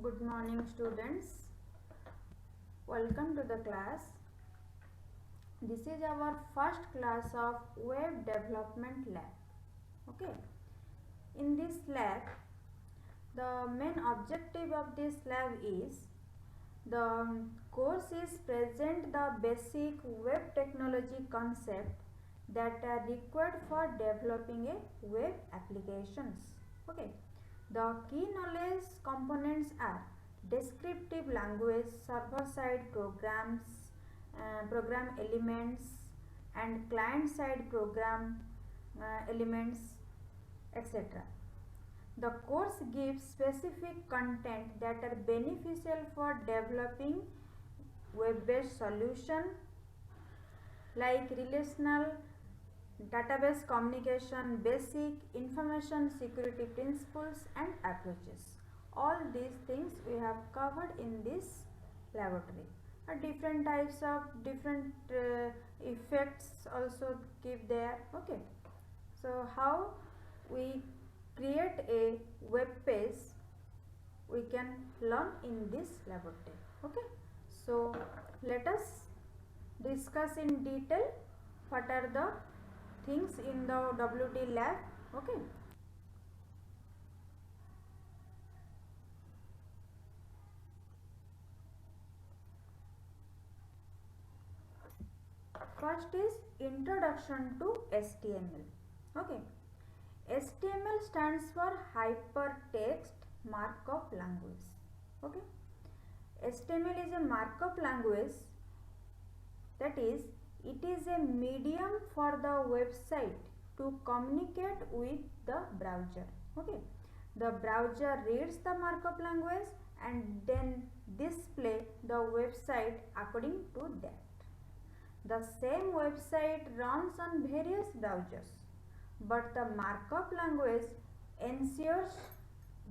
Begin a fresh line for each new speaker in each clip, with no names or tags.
Good morning, students. Welcome to the class. This is our first class of Web Development Lab. Okay. In this lab, the main objective of this lab is the course is present the basic web technology concept that are required for developing a web applications. Okay. The key knowledge components are descriptive language, server-side programs, program elements, and client-side program elements, etc. The course gives specific content that are beneficial for developing web-based solution like relational database communication, basic information security principles and approaches. All these things we have covered in this laboratory. Different types of different effects also keep there. Okay. So how we create a web page we can learn in this laboratory. Okay. So let us discuss in detail what are the things in the WD lab. Okay. First is introduction to HTML. Okay. HTML stands for Hypertext Markup Language. Okay. HTML is a markup language, that is, it is a medium for the website to communicate with the browser. Okay. The browser reads the markup language and then display the website according to that. The same website runs on various browsers, but the markup language ensures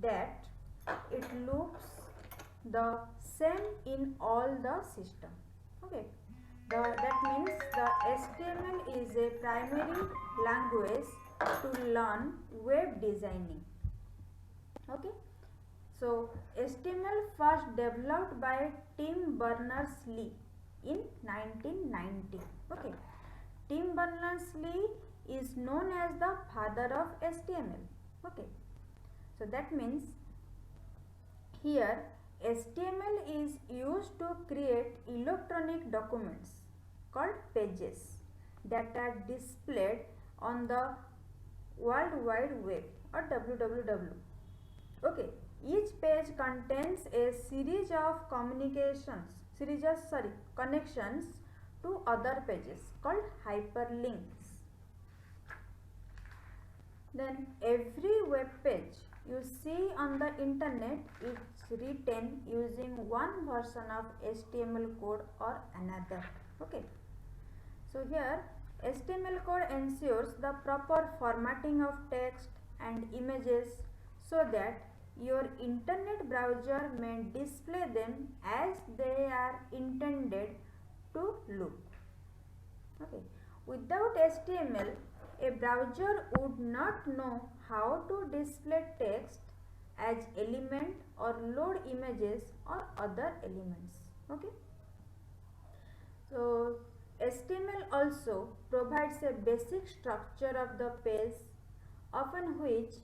that it looks the same in all the system. Okay. That means the HTML is a primary language to learn web designing. Okay. So HTML first developed by Tim Berners-Lee in 1990. Okay. Tim Berners-Lee is known as the father of HTML. Okay. So that means here HTML is used to create electronic documents called pages that are displayed on the World Wide Web or WWW. Okay, each page contains a series of connections to other pages called hyperlinks. Then every web page you see on the internet is written using one version of HTML code or another. Okay. So here HTML code ensures the proper formatting of text and images so that your internet browser may display them as they are intended to look. Okay. Without HTML, a browser would not know how to display text as element or load images or other elements. Okay. So HTML also provides a basic structure of the page, often which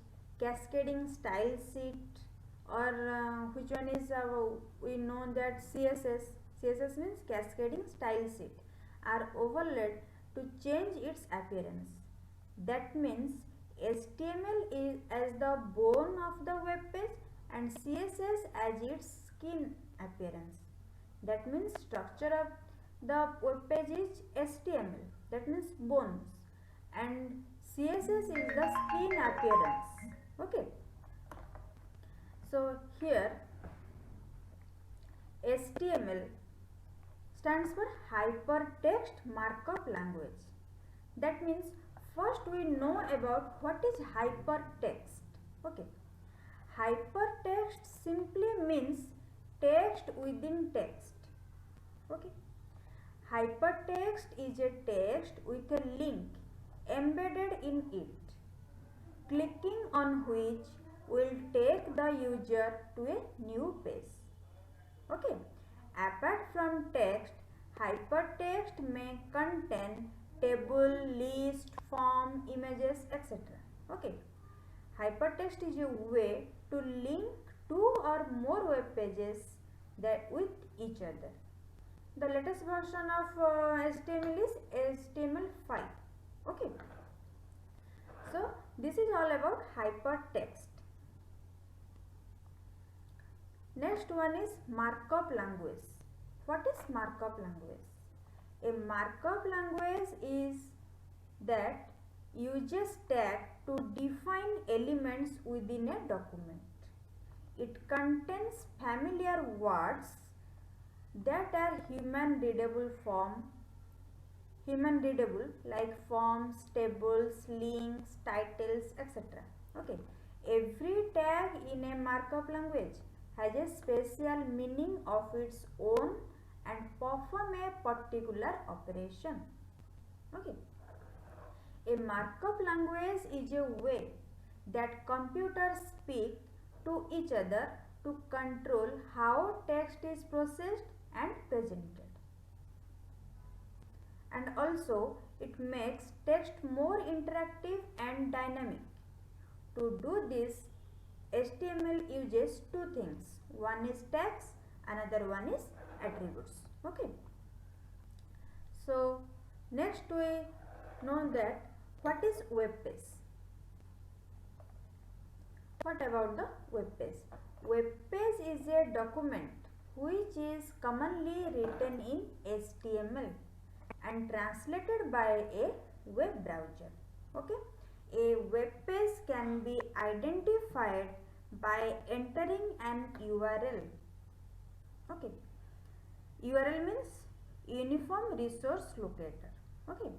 cascading style sheet or which one is we know that CSS. CSS means cascading style sheet are overlaid to change its appearance. That means HTML is as the bone of the web page and CSS as its skin appearance. That means structure of the web page is HTML, that means bones, and CSS is the skin appearance. Okay. So here HTML stands for Hypertext Markup Language. That means first we know about what is hypertext. Okay. Hypertext simply means text within text. Okay. Hypertext is a text with a link embedded in it, clicking on which will take the user to a new page. Okay. Apart from text, hypertext may contain table, list, form, images, etc. Okay. Hypertext is a way to link two or more web pages that with each other. The latest version of HTML is HTML5. Okay. So this is all about hypertext. Next one is markup language. What is markup language? A markup language is that uses tag to define elements within a document. It contains familiar words that are human readable like forms, tables, links, titles, etc. Okay. Every tag in a markup language has a special meaning of its own and perform a particular operation. Okay. A markup language is a way that computers speak to each other to control how text is processed and presented. And also it makes text more interactive and dynamic. To do this, HTML uses two things. One is tags, another one is attributes. Okay. So next we know that what is web page. What about the web page? Web page is a document which is commonly written in HTML and translated by a web browser. Okay. A web page can be identified by entering an URL. Okay. URL means Uniform Resource Locator. Okay.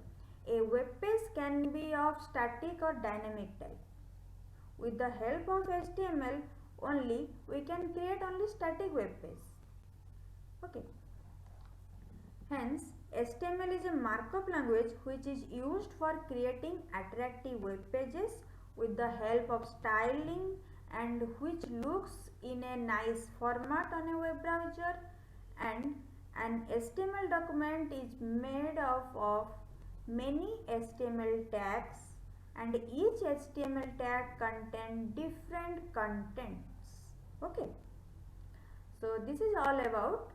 A web page can be of static or dynamic type. With the help of HTML only, we can create only static web page. Okay. Hence, HTML is a markup language which is used for creating attractive web pages with the help of styling and which looks in a nice format on a web browser, and an HTML document is made up of many HTML tags and each HTML tag contains different contents. Okay. So this is all about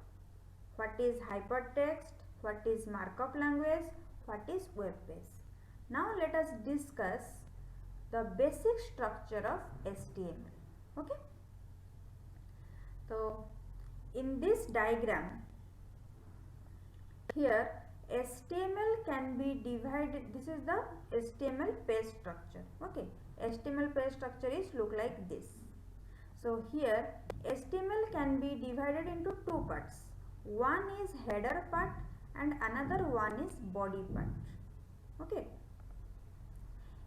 what is hypertext, what is markup language, what is web page. Now let us discuss the basic structure of HTML. Okay. So in this diagram, here HTML can be divided. This is the HTML page structure. Okay. HTML page structure is look like this. So here HTML can be divided into two parts. One is header part and another one is body part. Okay.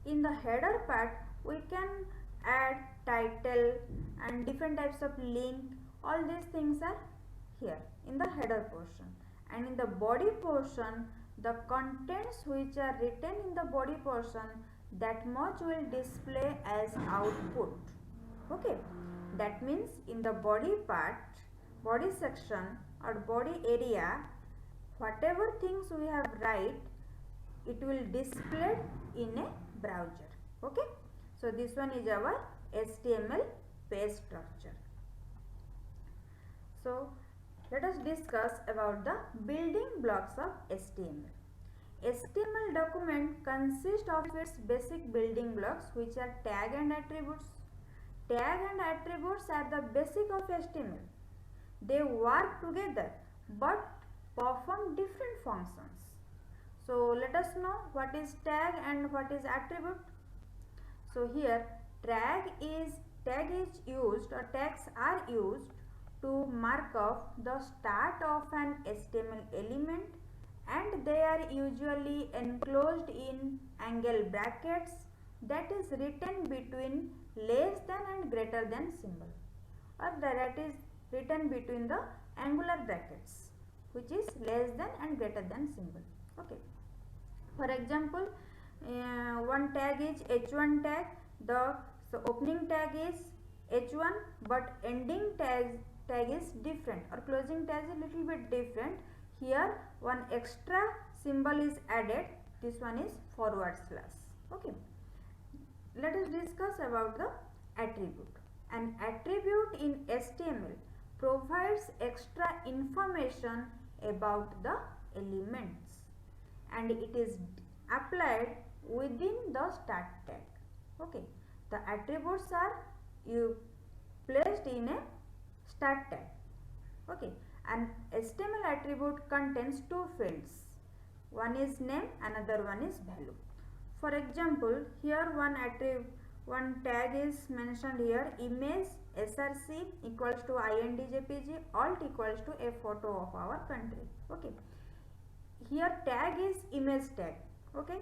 In the header part we can add title and different types of link. All these things are here in the header portion, and in the body portion the contents which are written in the body portion, that much will display as output. Okay. That means in the body part, body section or body area, whatever things we have write, it will display in a browser. Okay. So this one is our HTML page structure. So let us discuss about the building blocks of HTML. HTML document consists of its basic building blocks, which are tag and attributes. Tag and attributes are the basic of HTML. They work together but perform different functions. So let us know what is tag and what is attribute. So here tags are used to mark off the start of an HTML element, and they are usually enclosed in angle brackets, that is written between less than and greater than symbol, or that is written between the angular brackets, which is less than and greater than symbol. Okay. For example, one tag is h1 tag. The opening tag is h1, but ending tag is different, or closing tag is a little bit different. Here one extra symbol is added, this one is forward slash. Okay, let us discuss about the attribute. An attribute in HTML provides extra information about the elements, and it is applied within the start tag. Okay, the attributes are placed in a start tag. Okay, an HTML attribute contains two fields, one is name, another one is value. For example, here one tag is mentioned here, image src equals to indjpg alt equals to a photo of our country. Okay, here tag is image tag. Okay,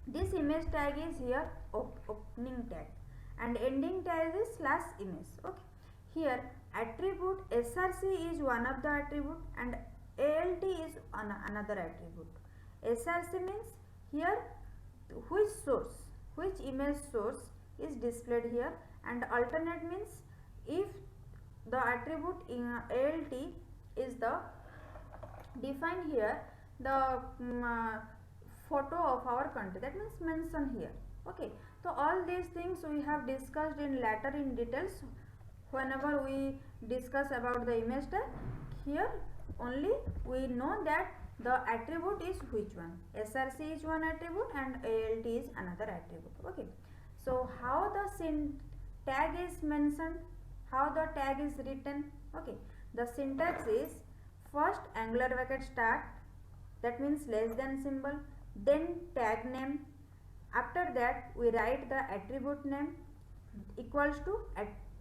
this image tag is here opening tag, and ending tag is slash image. Okay, here attribute src is one of the attribute and alt is another attribute. Src means here which image source is displayed here, and alternate means if the attribute in alt is the defined here the photo of our country, that means mention here. Okay, so all these things we have discussed in later in details whenever we discuss about the image tag. Here only we know that the attribute is which one, src is one attribute and alt is another attribute. Okay, so how the tag is mentioned, how the tag is written. Okay, the syntax is first angular bracket start, that means less than symbol, then tag name, after that we write the attribute name equals to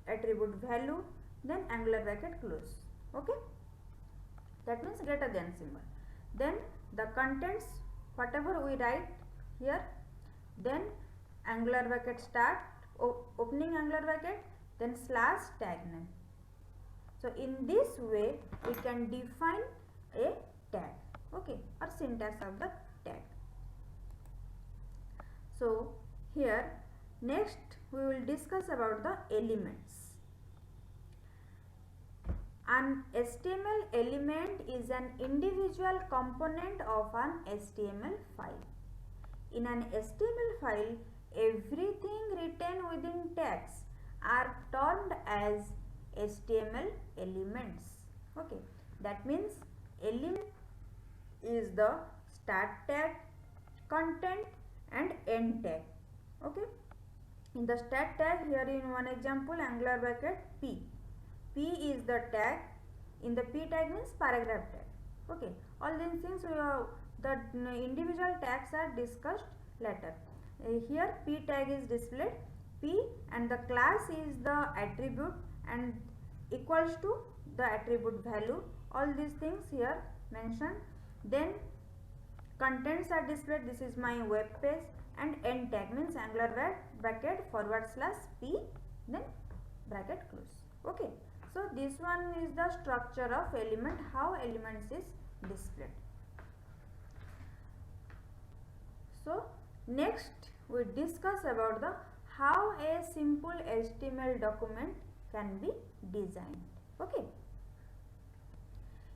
attribute value, then angular bracket close. Okay, that means greater than symbol, then the contents whatever we write here, then angular bracket start, opening angular bracket, then slash tag name. So in this way we can define a tag. Okay, or syntax of the tag. So here next we will discuss about the elements. An HTML element is an individual component of an HTML file. In an HTML file, everything written within tags are termed as HTML elements. Okay, that means element is the start tag, content and end tag. Okay, in the start tag here in one example angular bracket p is the tag, in the p tag means paragraph tag. Okay, all these things the individual tags are discussed later. Here p tag is displayed, p and the class is the attribute and equals to the attribute value, all these things here mentioned. Then contents are displayed, this is my web page, and end tag means angular bracket forward slash p then bracket close. Okay, so this one is the structure of element, how elements is displayed. So next we discuss about the how a simple HTML document can be designed. Okay,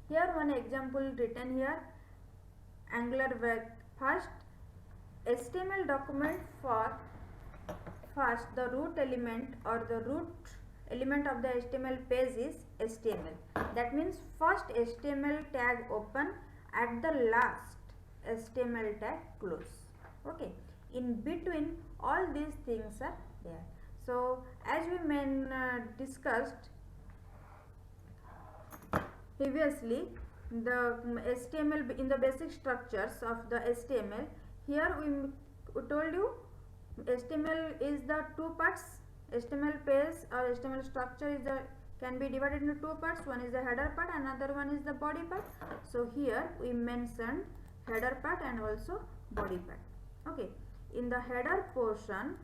here one example written here, angular first HTML document for first the root element or the root element of the HTML page is HTML, that means first HTML tag open, at the last HTML tag close. Okay, in between all these things are there. So as we discussed previously the HTML in the basic structures of the HTML, here we told you HTML is the two parts, HTML page or HTML structure is can be divided into two parts, one is the header part, another one is the body part. So here we mentioned header part and also body part. Okay, in the header portion,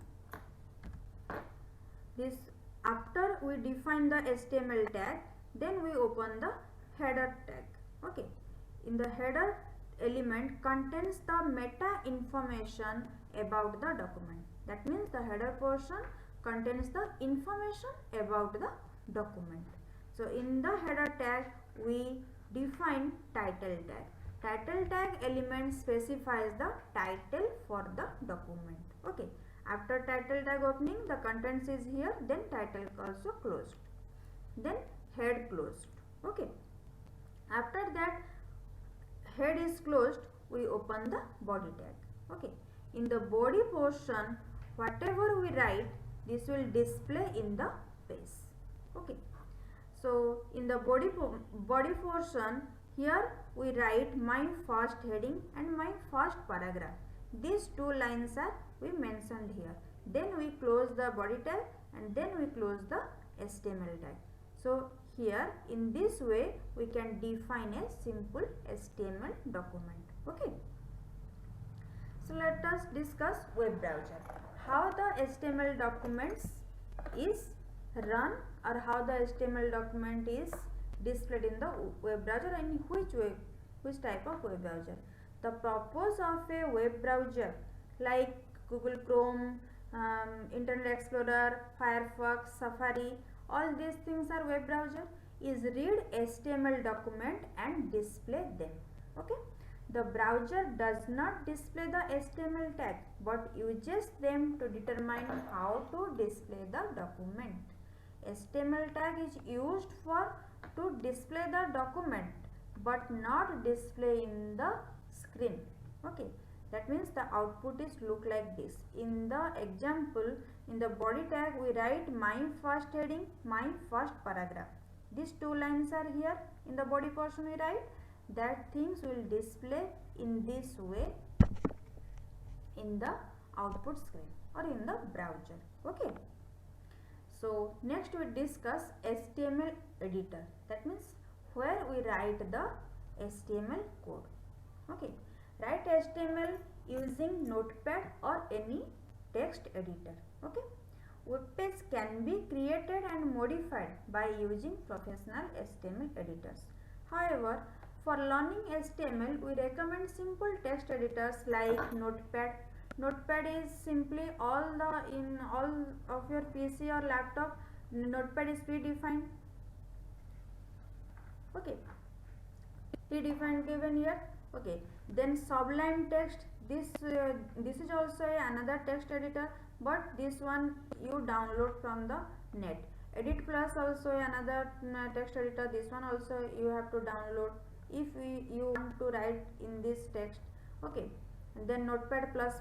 this after we define the HTML tag, then we open the header tag. Okay, in the header element contains the meta information about the document, that means the header portion contains the information about the document. So in the header tag we define title tag. Title tag element specifies the title for the document. Okay. After title tag opening, the contents is here, then title also closed, then head closed. Okay. After that head is closed, we open the body tag. Okay. In the body portion, whatever we write, this will display in the page. Okay. So in the body portion, here we write my first heading and my first paragraph. These two lines are we mentioned here. Then we close the body tag and then we close the HTML tag. So here in this way we can define a simple HTML document. Okay. So let us discuss web browser. How the HTML documents is run or how the HTML document is displayed in the web browser and which type of web browser. The purpose of a web browser like Google Chrome, Internet Explorer, Firefox, Safari, all these things are web browser, is read HTML document and display them. Okay. The browser does not display the HTML tag but uses them to determine how to display the document. HTML tag is used for to display the document but not display in the screen. Okay. That means the output is look like this. In the example, in the body tag we write my first heading, my first paragraph. These two lines are here. In the body portion we write, that things will display in this way in the output screen or in the browser. Okay. So next we discuss HTML editor. That means where we write the HTML code. Okay. Write HTML using Notepad or any text editor. Okay. Web page can be created and modified by using professional HTML editors. However, for learning HTML, we recommend simple text editors like Notepad. Notepad is simply in all of your PC or laptop. Notepad is predefined. Okay. Predefined given here. Okay. Then Sublime Text. This is also another text editor, but this one you download from the net. Edit Plus also another text editor. This one also you have to download if you want to write in this text. Okay. And then Notepad plus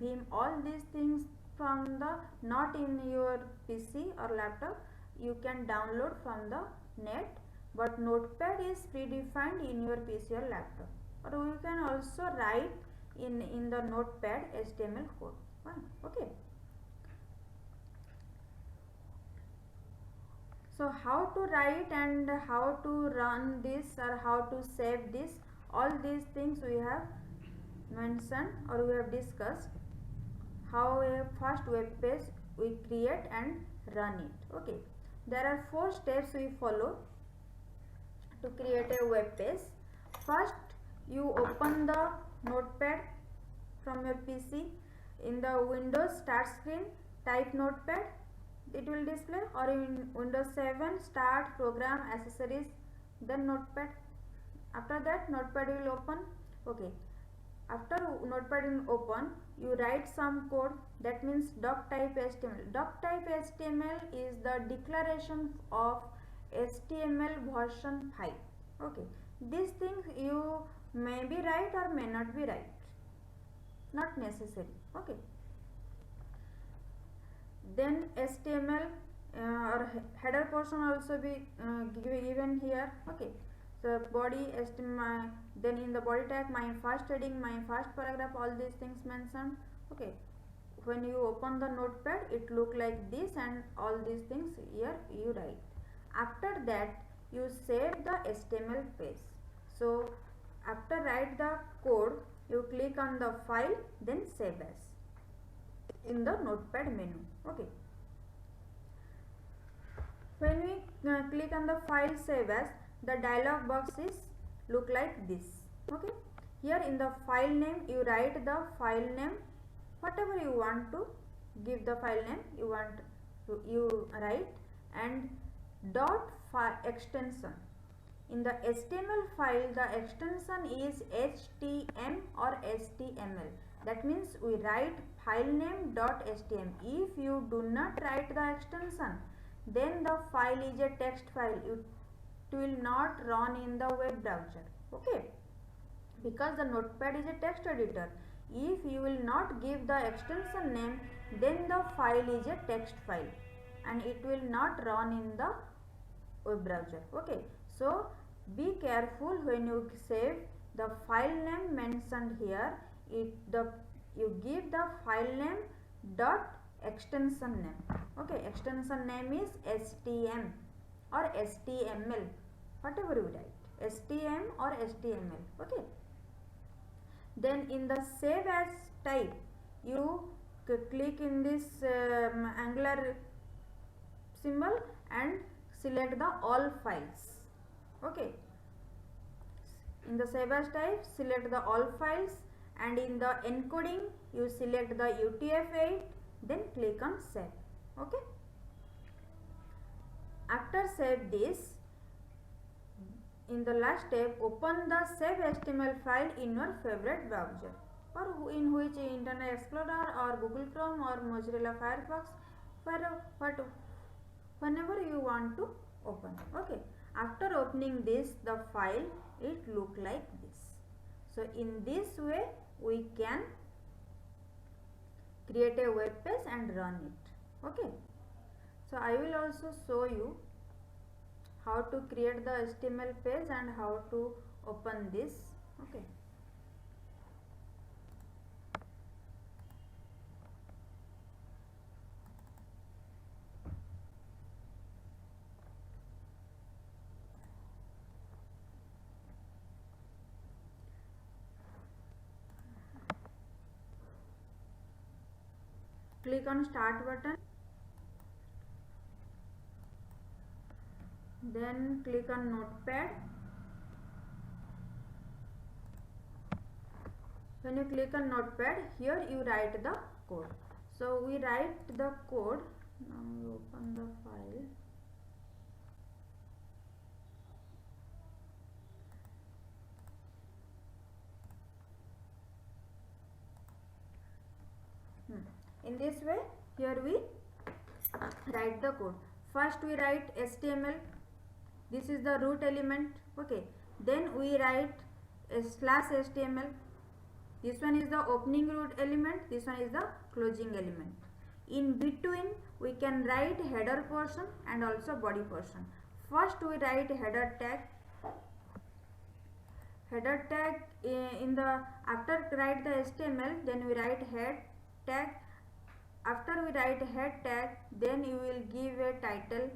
Vim, all these things from the not in your PC or laptop, you can download from the net, but Notepad is predefined in your PC or laptop, or you can also write in the Notepad HTML code. Okay. So how to write and how to run this or how to save this, all these things we have mentioned or we have discussed. How a first web page we create and run it. Okay. There are 4 steps we follow to create a web page. First, you open the Notepad from your PC. In the Windows start screen, type Notepad, it will display, or in Windows 7 start program accessories, then Notepad. After that Notepad will open. Okay. After Notepad will open, you write some code, that means doc type HTML. Doc type HTML is the declaration of HTML version 5. Okay. These things you may be right or may not be right, not necessary. Okay. Then HTML or header portion also be given here. Okay. So body HTML, then in the body tag my first heading, my first paragraph, all these things mentioned. Okay. When you open the Notepad, it look like this, and all these things here you write. After that you save the HTML page. So after write the code, you click on the file, then save as in the Notepad menu. Okay. When we click on the file save as, the dialog box is look like this. Okay. Here in the file name you write the file name, whatever you want to give the file name. You want you write, and dot file extension. In the HTML file, the extension is HTM or HTML. That means we write file name dot html. If you do not write the extension, then the file is a text file. It will not run in the web browser. Okay, because the notepad is a text editor. If you will not give the extension name, then the file is a text file and it will not run in the web browser. Okay, so be careful when you save the file name mentioned here. You give the file name dot extension name. Okay, extension name is STM or HTML, whatever you write, STM or HTML. Okay, then in the save as type, you click in this angular symbol and select the all files. Okay, in the save as type, select the all files, and in the encoding you select the UTF-8, then click on save. Okay, after save this, in the last step, open the save HTML file in your favorite browser, or in which Internet Explorer or Google Chrome or Mozilla Firefox, whenever you want to open. Okay, after opening this, the file it look like this. So in this way we can create a web page and run it. Okay, so I will also show you how to create the HTML page and how to open this. Okay, click on start button, then click on notepad. When you click on notepad, here you write the code. So we write the code. Now we open the file. In this way, here we write the code. First we write HTML. This is the root element. Okay, then we write a slash HTML. This one is the opening root element, this one is the closing element. In between we can write header portion and also body portion. First we write header tag. Header tag in the after write the HTML, then we write head tag. After we write head tag, then you will give a title.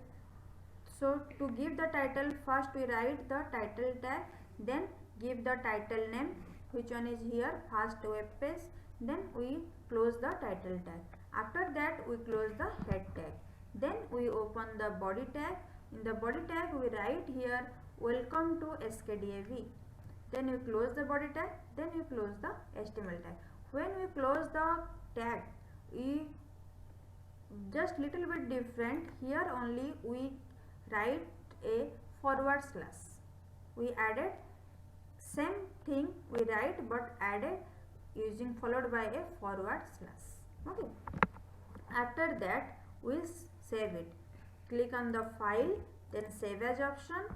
So to give the title, first we write the title tag, then give the title name, which one is here, first web page, then we close the title tag. After that we close the head tag, then we open the body tag. In the body tag we write here welcome to SKDAV, then you close the body tag, then you close the HTML tag. When we close the tag, we just little bit different. Here only we write a forward slash. We added same thing we write, but added using followed by a forward slash. Okay, after that we save it. Click on the file, then save as option.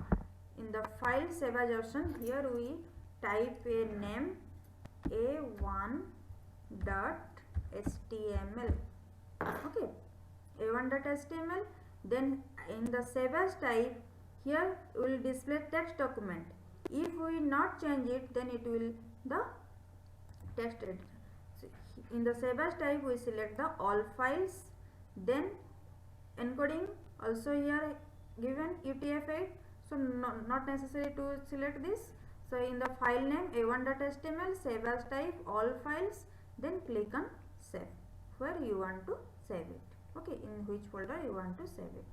In the file save as option, here we type a name a1.html. Okay, a1.html. then in the save as type, here we will display text document. If we not change it, then it will the text editor. So in the save as type we select the all files, then encoding also here given UTF-8, so not necessary to select this. So in the file name a1.html, save as type all files, then click on save where you want to save it. Okay, in which folder you want to save it,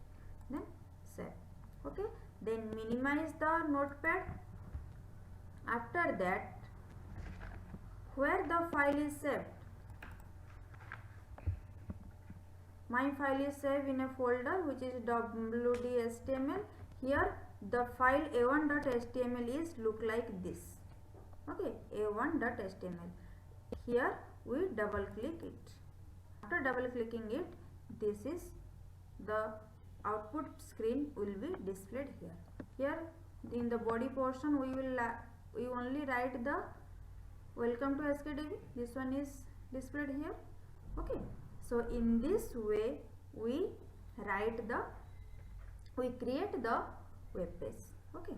then save. Okay, then minimize the notepad. After that, where the file is saved, My file is saved in a folder which is wd.html. Here the file a1.html is look like this. Okay, a1.html. Here we double click it. After double clicking it, this is the output screen will be displayed here. Here in the body portion we only write the welcome to SKDB. This one is displayed here. Okay, so in this way we create the web page. Okay.